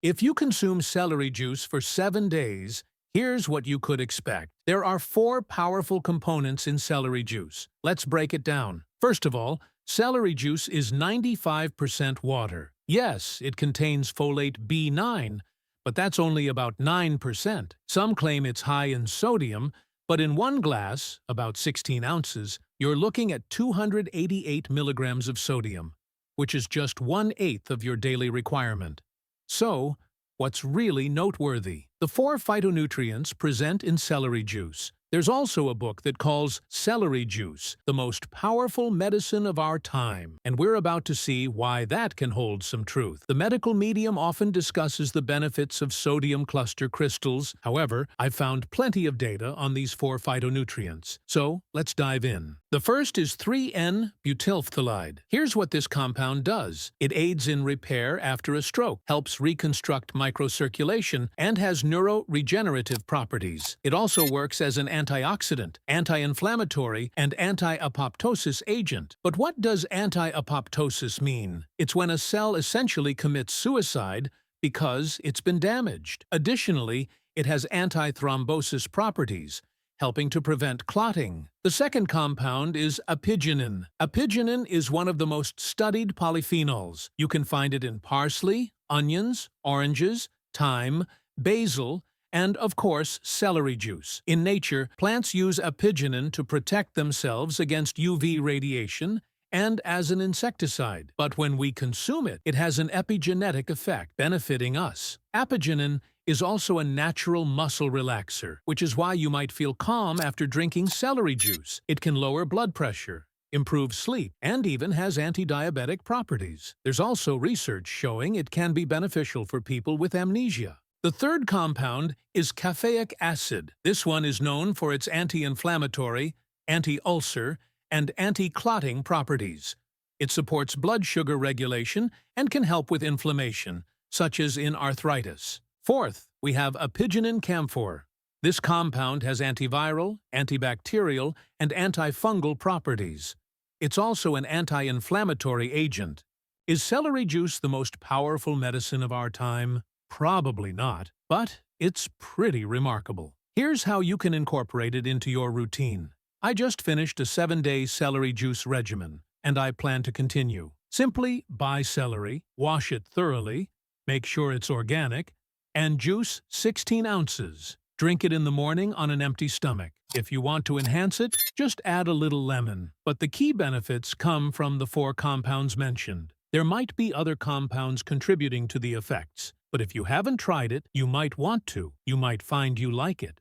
If you consume celery juice for 7 days, here's what you could expect. There are 4 powerful components in celery juice. Let's break it down. First of all, celery juice is 95% water. Yes, it contains folate B9, but that's only about 9%. Some claim it's high in sodium, but in one glass, about 16 ounces, you're looking at 288 milligrams of sodium, which is just 1/8 of your daily requirement. So, what's really noteworthy? The 4 phytonutrients present in celery juice. There's also a book that calls Celery Juice, the most powerful medicine of our time, and we're about to see why that can hold some truth. The medical medium often discusses the benefits of sodium cluster crystals. However, I've found plenty of data on these 4 phytonutrients. So, let's dive in. The first is 3N-butylphthalide. Here's what this compound does. It aids in repair after a stroke, helps reconstruct microcirculation, and has neuroregenerative properties. It also works as an antioxidant, anti-inflammatory, and anti-apoptosis agent. But what does anti-apoptosis mean? It's when a cell essentially commits suicide because it's been damaged. Additionally, it has antithrombosis properties, helping to prevent clotting. The second compound is apigenin. Apigenin is one of the most studied polyphenols. You can find it in parsley, onions, oranges, thyme, basil, and, of course, celery juice. In nature, plants use apigenin to protect themselves against UV radiation and as an insecticide. But when we consume it, it has an epigenetic effect, benefiting us. Apigenin is also a natural muscle relaxer, which is why you might feel calm after drinking celery juice. It can lower blood pressure, improve sleep, and even has anti-diabetic properties. There's also research showing it can be beneficial for people with amnesia. The third compound is caffeic acid. This one is known for its anti-inflammatory, anti-ulcer, and anti-clotting properties. It supports blood sugar regulation and can help with inflammation, such as in arthritis. Fourth, we have apigenin camphor. This compound has antiviral, antibacterial, and antifungal properties. It's also an anti-inflammatory agent. Is celery juice the most powerful medicine of our time? Probably not, but it's pretty remarkable. Here's how you can incorporate it into your routine. I just finished a 7-day celery juice regimen, and I plan to continue. Simply buy celery, wash it thoroughly, make sure it's organic, and juice 16 ounces. Drink it in the morning on an empty stomach. If you want to enhance it, just add a little lemon. But the key benefits come from the 4 compounds mentioned. There might be other compounds contributing to the effects, but if you haven't tried it, you might want to. You might find you like it.